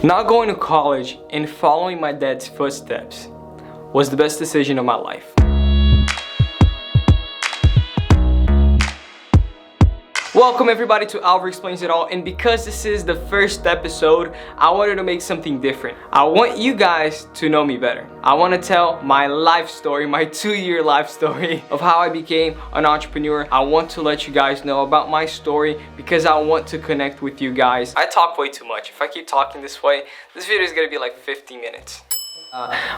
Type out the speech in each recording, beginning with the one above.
Not going to college and following my dad's footsteps was the best decision of my life. Welcome everybody to Alvaro Explains It All, and because this is the first episode, I wanted to make something different. I want you guys to know me better. I want to tell my life story, my 2-year life story of how I became an entrepreneur. I want to let you guys know about my story because I want to connect with you guys. I talk way too much. If I keep talking this way, this video is gonna be like 50 minutes.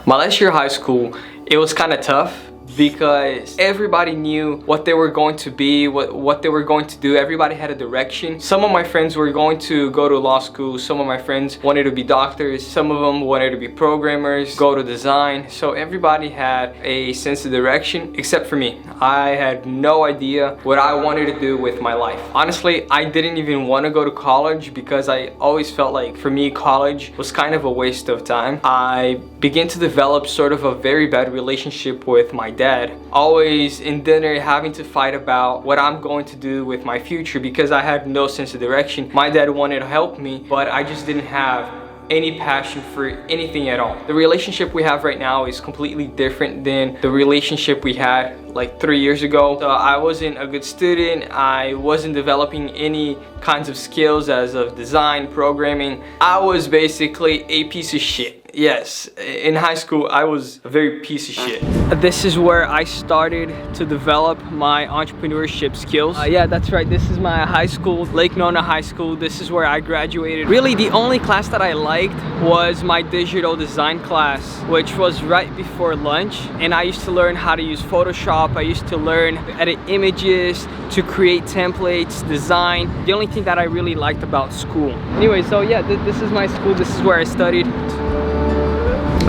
My last year of high school, it was kind of tough because everybody knew what they were going to be, what they were going to do. Everybody had a direction. Some of my friends were going to go to law school. Some of my friends wanted to be doctors. Some of them wanted to be programmers, go to design. So everybody had a sense of direction except for me. I had no idea what I wanted to do with my life. Honestly, I didn't even want to go to college because I always felt like for me college was kind of a waste of time. I began to develop sort of a very bad relationship with my dad. Always in dinner having to fight about what I'm going to do with my future because I had no sense of direction. My dad wanted to help me, but I just didn't have any passion for anything at all. The relationship we have right now is completely different than the relationship we had like 3 years ago. So I wasn't a good student. I wasn't developing any kinds of skills as of design, programming. I was basically a piece of shit. Yes, in high school, I was a very piece of shit. This is where I started to develop my entrepreneurship skills. Yeah, that's right. This is my high school, Lake Nona High School. This is where I graduated. Really, the only class that I liked was my digital design class, which was right before lunch. And I used to learn how to use Photoshop. I used to learn to edit images, to create templates, design. The only thing that I really liked about school. Anyway, so yeah, this is my school. This is where I studied.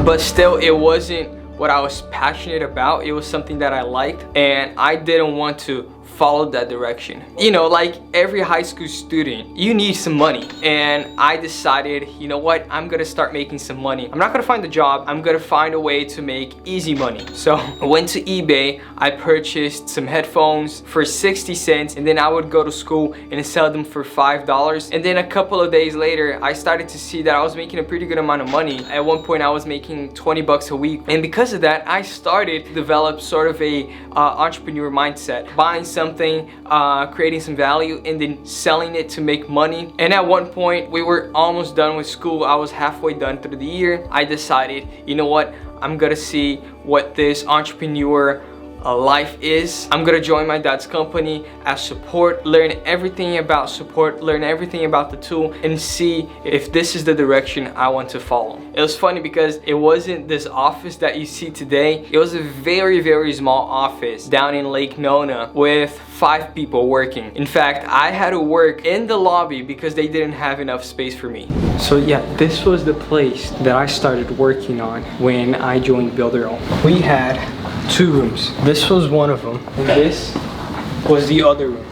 But still, it wasn't what I was passionate about. It was something that I liked, and I didn't want to follow that direction. You know, like every high school student, you need some money. And I decided, you know what, I'm gonna start making some money. I'm not gonna find a job, I'm gonna find a way to make easy money. So I went to eBay, I purchased some headphones for 60 cents, and then I would go to school and sell them for $5. And then a couple of days later, I started to see that I was making a pretty good amount of money. At one point, I was making 20 bucks a week. And because of that, I started to develop sort of a entrepreneur mindset, buying something, creating some value, and then selling it to make money. And at one point, we were almost done with school. I was halfway done through the year. I decided, you know what, I'm gonna see what this entrepreneur life is. I'm gonna join my dad's company as support, learn everything about support, learn everything about the tool, and see if this is the direction I want to follow. It was funny because it wasn't this office that you see today. It was a very, very small office down in Lake Nona with 5 people working. In fact, I had to work in the lobby because they didn't have enough space for me. So yeah, this was the place that I started working on when I joined Builderall. We had 2 rooms. This was one of them, and this was the other room.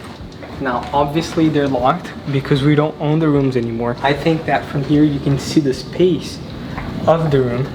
Now, obviously they're locked because we don't own the rooms anymore. I think that from here you can see the space of the room.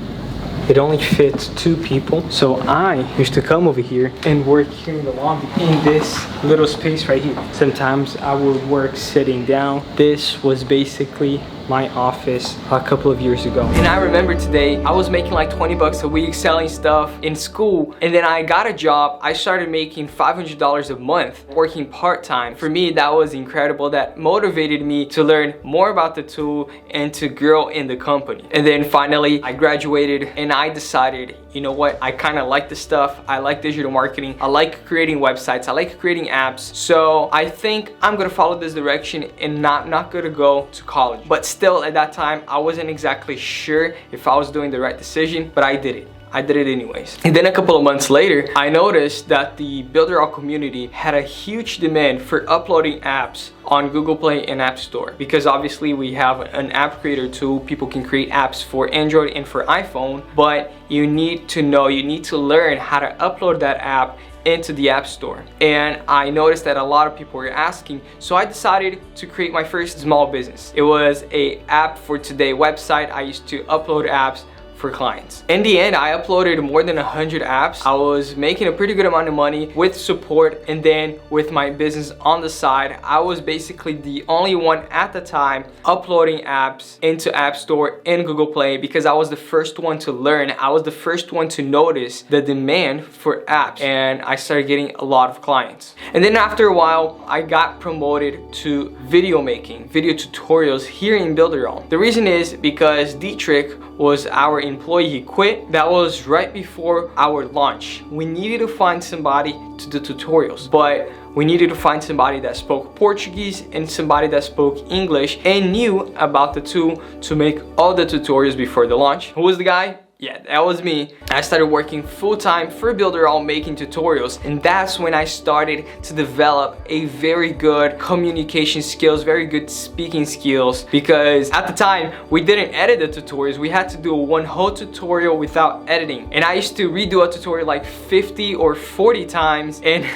It only fits 2 people. So I used to come over here and work here in the lobby in this little space right here. Sometimes I would work sitting down. This was basically my office a couple of years ago. And I remember today, I was making like 20 bucks a week selling stuff in school. And then I got a job. I started making $500 a month working part-time. For me, that was incredible. That motivated me to learn more about the tool and to grow in the company. And then finally, I graduated and I decided, you know what, I kind of like this stuff. I like digital marketing. I like creating websites. I like creating apps. So I think I'm gonna follow this direction and not gonna go to college. But still, at that time, I wasn't exactly sure if I was doing the right decision, but I did it. I did it anyways. And then a couple of months later, I noticed that the Builderall community had a huge demand for uploading apps on Google Play and App Store, because obviously we have an app creator tool. People can create apps for Android and for iPhone, but you need to know, you need to learn how to upload that app into the App Store. And I noticed that a lot of people were asking, so I decided to create my first small business. It was a app for today website. I used to upload apps for clients. In the end, I uploaded more than 100 apps. I was making a pretty good amount of money with support, and then with my business on the side, I was basically the only one at the time uploading apps into App Store and Google Play because I was the first one to learn. I was the first one to notice the demand for apps, and I started getting a lot of clients. And then after a while, I got promoted to video making, video tutorials here in Builderall. The reason is because Dietrich was our employee. He quit. That was right before our launch. We needed to find somebody to do tutorials, but we needed to find somebody that spoke Portuguese and somebody that spoke English and knew about the tool to make all the tutorials before the launch. Who was the guy? Yeah, that was me. I started working full-time for Builderall making tutorials, and that's when I started to develop a very good communication skills, very good speaking skills, because at the time we didn't edit the tutorials. We had to do one whole tutorial without editing, and I used to redo a tutorial like 50 or 40 times, and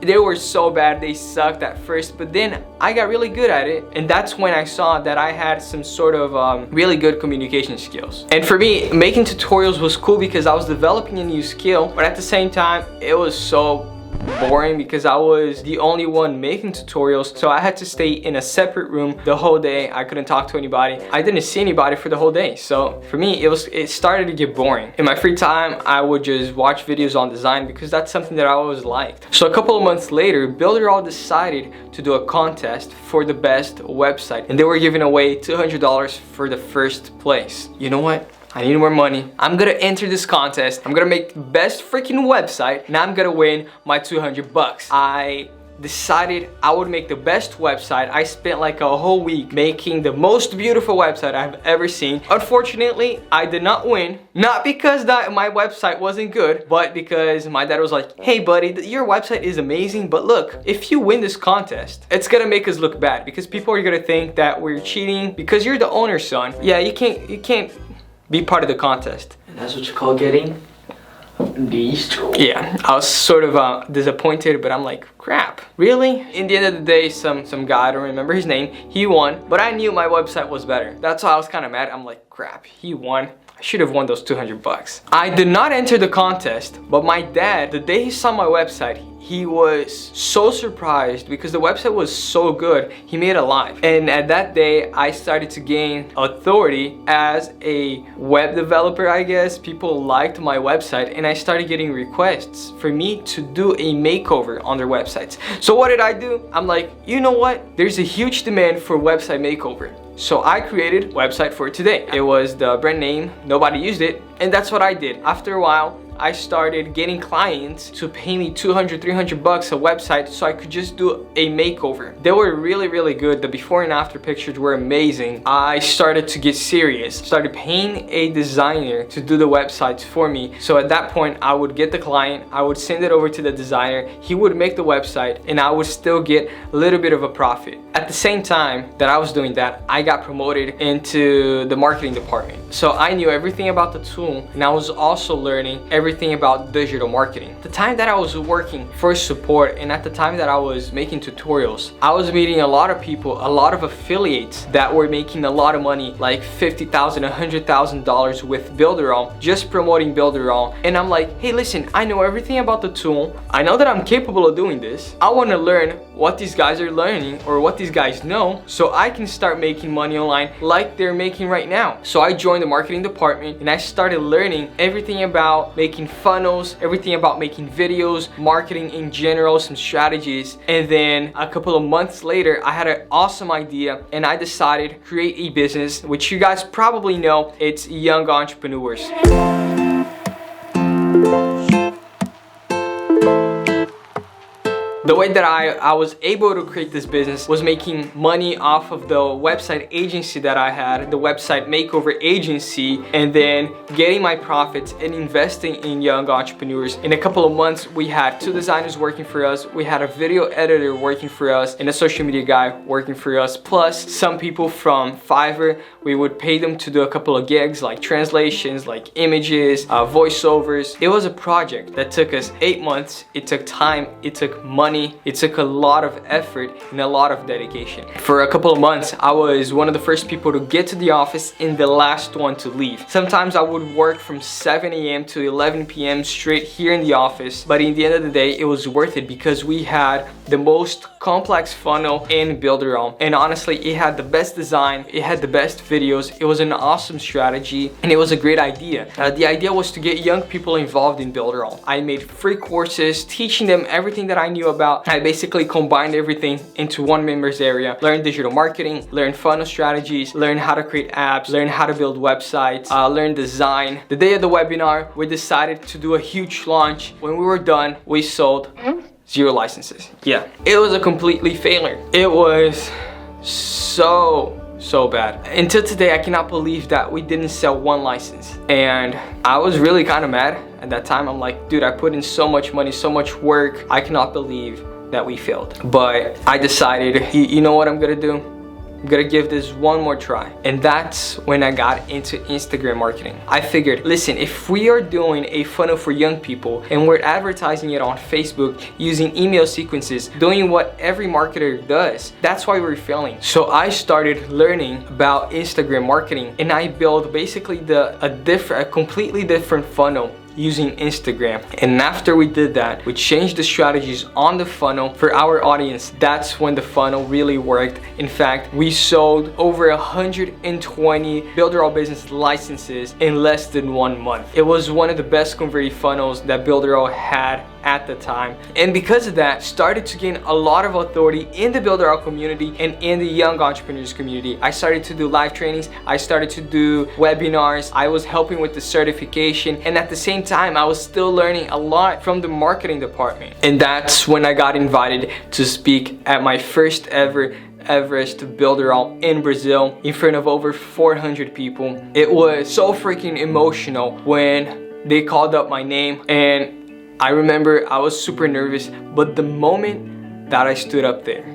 they were so bad, they sucked at first, but then I got really good at it, and that's when I saw that I had some sort of really good communication skills. And for me, making tutorials was cool because I was developing a new skill, but at the same time, it was so boring because I was the only one making tutorials, so I had to stay in a separate room the whole day. I couldn't talk to anybody. I didn't see anybody for the whole day, so for me it started to get boring. In my free time, I would just watch videos on design because that's something that I always liked. So a couple of months later, Builderall decided to do a contest for the best website, and they were giving away $200 for the first place. You know what? I need more money. I'm gonna enter this contest. I'm gonna make the best freaking website, and I'm gonna win my 200 bucks. I decided I would make the best website. I spent like a whole week making the most beautiful website I've ever seen. Unfortunately, I did not win. Not because my website wasn't good, but because my dad was like, hey buddy, your website is amazing, but look, if you win this contest, it's gonna make us look bad because people are gonna think that we're cheating because you're the owner's son. Yeah, you can't be part of the contest. And that's what you call getting destroyed. Yeah, I was sort of disappointed, but I'm like, crap, really? In the end of the day, some guy, I don't remember his name, he won, but I knew my website was better. That's why I was kind of mad. I'm like, crap, he won. I should have won those 200 bucks. I did not enter the contest, but my dad, the day he saw my website, he was so surprised because the website was so good, he made it live. And at that day, I started to gain authority as a web developer, I guess. People liked my website, and I started getting requests for me to do a makeover on their websites. So what did I do? I'm like, you know what? There's a huge demand for website makeover. So I created Website for Today. It was the brand name, nobody used it, and that's what I did. After a while, I started getting clients to pay me 200, 300 bucks a website so I could just do a makeover. They were really, really good. The before and after pictures were amazing. I started to get serious, started paying a designer to do the websites for me. So at that point, I would get the client, I would send it over to the designer, he would make the website, and I would still get a little bit of a profit. At the same time that I was doing that, I got promoted into the marketing department. So I knew everything about the tool, and I was also learning everything about digital marketing. The time that I was working for support, and at the time that I was making tutorials, I was meeting a lot of people, a lot of affiliates that were making a lot of money, like $50,000, $100,000 with Builderall, just promoting Builderall. And I'm like, hey, listen, I know everything about the tool. I know that I'm capable of doing this. I want to learn what these guys are learning or what these guys know so I can start making money online like they're making right now. So I joined the marketing department, and I started learning everything about making funnels, everything about making videos, marketing in general, some strategies. And then a couple of months later, I had an awesome idea, and I decided to create a business, which you guys probably know, it's Young Entrepreneurs. The way that I was able to create this business was making money off of the website agency that I had, the website makeover agency, and then getting my profits and investing in Young Entrepreneurs. In a couple of months, we had 2 designers working for us, we had a video editor working for us, and a social media guy working for us, plus some people from Fiverr. We would pay them to do a couple of gigs like translations, like images, voiceovers. It was a project that took us 8 months. It took time, it took money, me, it took a lot of effort and a lot of dedication. For a couple of months, I was one of the first people to get to the office and the last one to leave. Sometimes I would work from 7 a.m. to 11 p.m. straight here in the office, but in the end of the day, it was worth it because we had the most complex funnel in Builderall. And honestly, it had the best design, it had the best videos, it was an awesome strategy, and it was a great idea. The idea was to get young people involved in Builderall. I made free courses teaching them everything that I knew about. I basically combined everything into one members area. Learn digital marketing, learn funnel strategies, learn how to create apps, learn how to build websites, learn design. The day of the webinar, we decided to do a huge launch. When we were done, we sold 0 licenses. Yeah, it was a completely failure. It was so bad. Until today, I cannot believe that we didn't sell 1 license. And I was really kind of mad at that time. I'm like, dude, I put in so much money, so much work. I cannot believe that we failed. But I decided, you know what I'm gonna do? I'm gonna give this one more try. And that's when I got into Instagram marketing. I figured, listen, if we are doing a funnel for young people and we're advertising it on Facebook using email sequences, doing what every marketer does, that's why we're failing. So I started learning about Instagram marketing and I built basically a completely different funnel using Instagram. And after we did that, we changed the strategies on the funnel for our audience. That's when the funnel really worked. In fact, we sold over 120 Builderall business licenses in less than 1 month. It was one of the best converting funnels that Builderall had at the time. And because of that, started to gain a lot of authority in the Builderall community and in the young entrepreneurs community. I started to do live trainings, I started to do webinars, I was helping with the certification, and at the same time, I was still learning a lot from the marketing department. And that's when I got invited to speak at my first ever Everest Builderall in Brazil in front of over 400 people. It was so freaking emotional when they called up my name, and I remember I was super nervous, but the moment that I stood up there,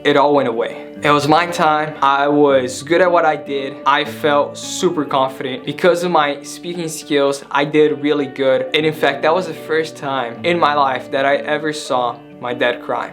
it all went away. It was my time. I was good at what I did. I felt super confident. Because of my speaking skills, I did really good. And in fact, that was the first time in my life that I ever saw my dad cry.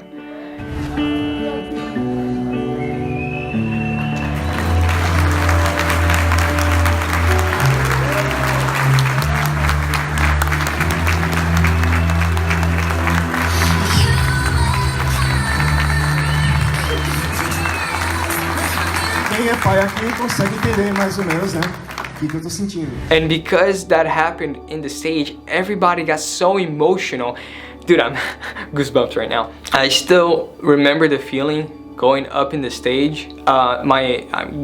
Quem é pai aqui consegue entender mais ou menos, né? O que eu tô sentindo. And because that happened in the stage, everybody got so emotional. Dude, I'm goosebumps right now. I still remember the feeling going up in the stage. I'm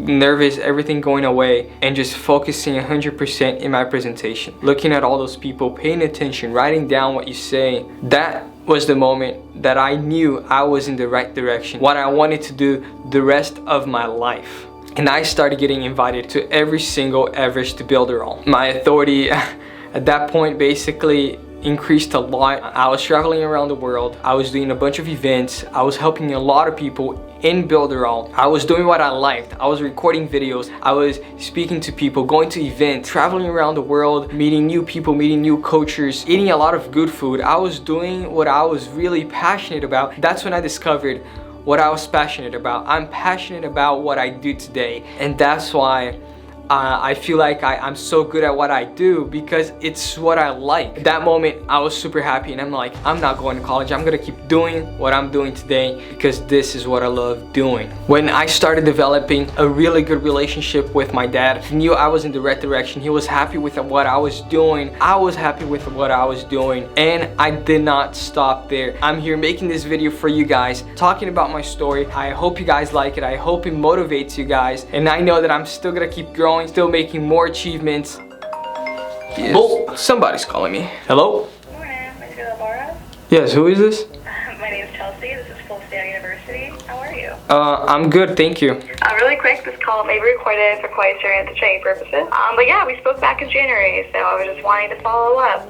nervous, everything going away, and just focusing 100% in my presentation. Looking at all those people, paying attention, writing down what you say. That was the moment that I knew I was in the right direction, what I wanted to do the rest of my life. And I started getting invited to every single Everest Builderall. My authority at that point basically increased a lot. I was traveling around the world. I was doing a bunch of events. I was helping a lot of people in Builderall. I was doing what I liked. I was recording videos. I was speaking to people, going to events, traveling around the world, meeting new people, meeting new coaches, eating a lot of good food. I was doing what I was really passionate about. That's when I discovered what I was passionate about. I'm passionate about what I do today. And that's why I feel like I'm so good at what I do, because it's what I like. At that moment, I was super happy, and I'm like, I'm not going to college. I'm gonna keep doing what I'm doing today because this is what I love doing. When I started developing a really good relationship with my dad, he knew I was in the right direction. He was happy with what I was doing. I was happy with what I was doing, and I did not stop there. I'm here making this video for you guys, talking about my story. I hope you guys like it. I hope it motivates you guys, and I know that I'm still gonna keep growing, still making more achievements. Yes. Oh, somebody's calling me. Hello? Good morning, my name is Alvaro. Yes, who is this? My name is Chelsea. This is Full Sail University. How are you? I'm good, thank you. Really quick, this call may be recorded for quality and to training purposes. But yeah, we spoke back in January, so I was just wanting to follow up,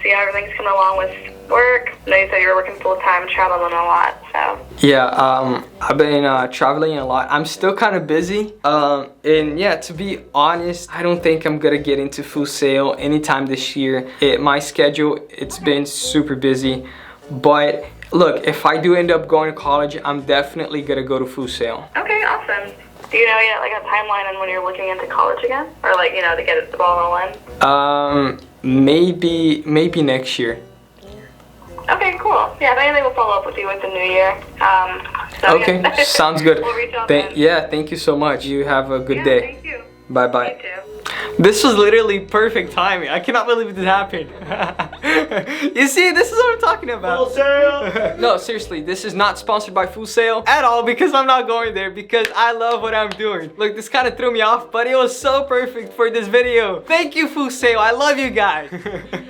see how everything's coming along with work. I know you said you were working full-time and traveling a lot, so. Yeah, I've been traveling a lot. I'm still kind of busy. And yeah, to be honest, I don't think I'm gonna get into Full Sail anytime this year. My schedule, it's been super busy. But Look, if I do end up going to college, I'm definitely gonna go to Full Sail. Okay, awesome. Do you know yet, like, a timeline on when you're looking into college again? Or, like, you know, to get the ball rolling? Maybe next year. Okay, cool. Yeah, if anything, we'll follow up with you with the new year. Okay, yeah. sounds good. We'll reach out then. Yeah, thank you so much. You have a good day. Thank you. Bye-bye. You too. This was literally perfect timing. I cannot believe this happened. You see, this is what I'm talking about. Full Sail. No, seriously, this is not sponsored by Full Sail at all, because I'm not going there, because I love what I'm doing. Look, this kind of threw me off, but it was so perfect for this video. Thank you, Full Sail. I love you guys.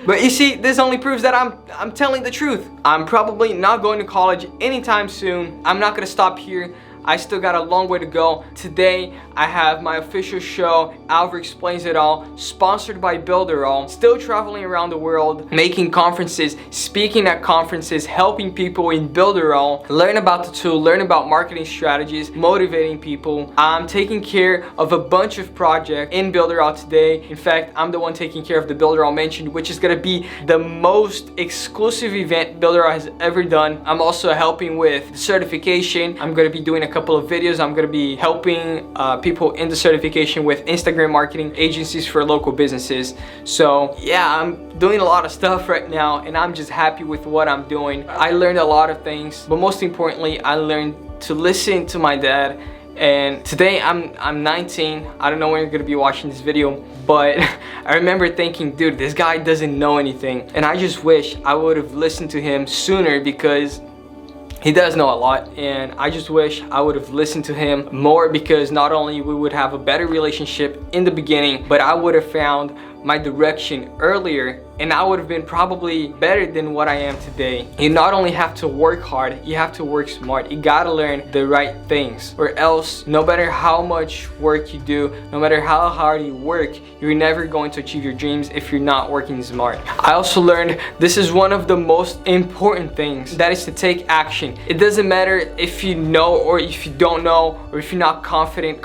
But you see, this only proves that I'm telling the truth. I'm probably not going to college anytime soon. I'm not gonna stop here. I still got a long way to go. Today, I have my official show, Alvaro Explains It All, sponsored by Builderall. Still traveling around the world, making conferences, speaking at conferences, helping people in Builderall, learn about the tool, learn about marketing strategies, motivating people. I'm taking care of a bunch of projects in Builderall today. In fact, I'm the one taking care of the Builderall Mention, which is gonna be the most exclusive event Builderall has ever done. I'm also helping with the certification. I'm gonna be doing a couple of videos. I'm gonna be helping people in the certification with Instagram marketing, agencies for local businesses. So yeah, I'm doing a lot of stuff right now, and I'm just happy with what I'm doing. I learned a lot of things, but most importantly, I learned to listen to my dad. And today I'm 19. I don't know when you're gonna be watching this video, but I remember thinking, dude, this guy doesn't know anything, and I just wish I would have listened to him sooner, because he does know a lot, and I just wish I would have listened to him more, because not only we would have a better relationship in the beginning, but I would have found my direction earlier, and I would have been probably better than what I am today. You not only have to work hard, you have to work smart. You gotta learn the right things, or else no matter how much work you do, no matter how hard you work, you're never going to achieve your dreams if you're not working smart. I also learned this is one of the most important things, that is to take action. It doesn't matter if you know or if you don't know, or if you're not confident.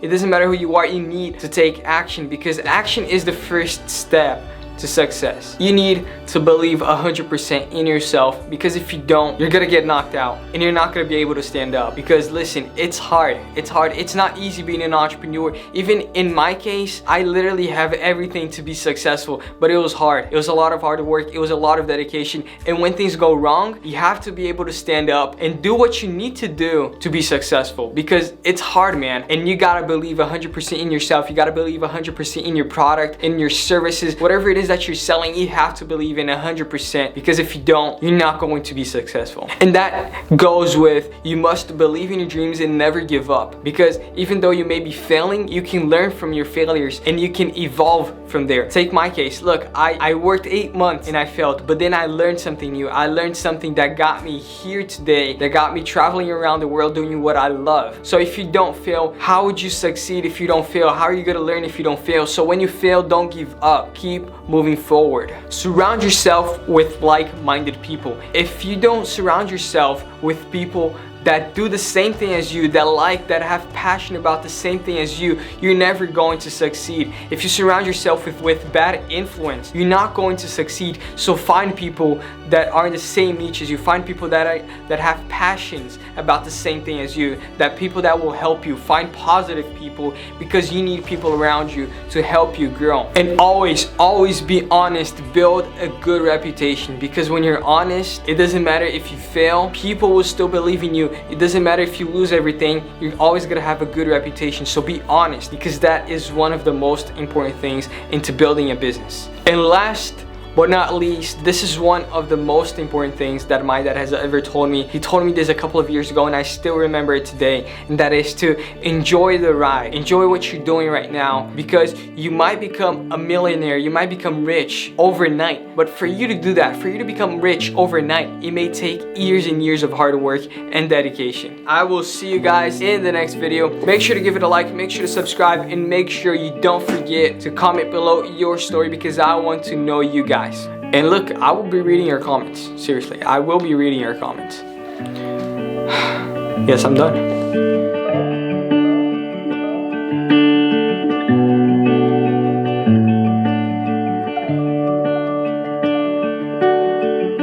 It doesn't matter who you are, you need to take action, because action is the first step to success. You need to believe 100% in yourself, because if you don't, you're gonna get knocked out and you're not gonna be able to stand up. Because listen, it's hard. It's not easy being an entrepreneur. Even in my case, I literally have everything to be successful, but it was hard. It was a lot of hard work. It was a lot of dedication. And when things go wrong, you have to be able to stand up and do what you need to do to be successful, because it's hard, man. And you gotta believe 100% in yourself. You gotta believe 100% in your product, in your services, whatever it is that you're selling. You have to believe in 100%, because if you don't, you're not going to be successful. And that goes with, you must believe in your dreams and never give up, because even though you may be failing, you can learn from your failures and you can evolve from there. Take my case. Look, I worked 8 months and I failed, but then I learned something new. I learned something that got me here today, that got me traveling around the world doing what I love. So if you don't fail, how would you succeed if you don't fail? How are you gonna learn if you don't fail? So when you fail, don't give up. Keep moving forward. Surround yourself with like-minded people. If you don't surround yourself with people that do the same thing as you, that have passion about the same thing as you, you're never going to succeed. If you surround yourself with bad influence, you're not going to succeed. So find people that are in the same niche as you. Find people that have passions about the same thing as you, that people that will help you. Find positive people, because you need people around you to help you grow. And always be honest. Build a good reputation, because when you're honest, it doesn't matter if you fail, people will still believe in you. It doesn't matter if you lose everything, you're always gonna have a good reputation. So be honest, because that is one of the most important things into building a business. And last but not least, this is one of the most important things that my dad has ever told me. He told me this a couple of years ago, and I still remember it today, and that is to enjoy the ride. Enjoy what you're doing right now, because you might become a millionaire, you might become rich overnight. But for you to do that, for you to become rich overnight, it may take years and years of hard work and dedication. I will see you guys in the next video. Make sure to give it a like, make sure to subscribe, and make sure you don't forget to comment below your story, because I want to know you guys. And look, I will be reading your comments. Seriously, I will be reading your comments. Yes, I'm done.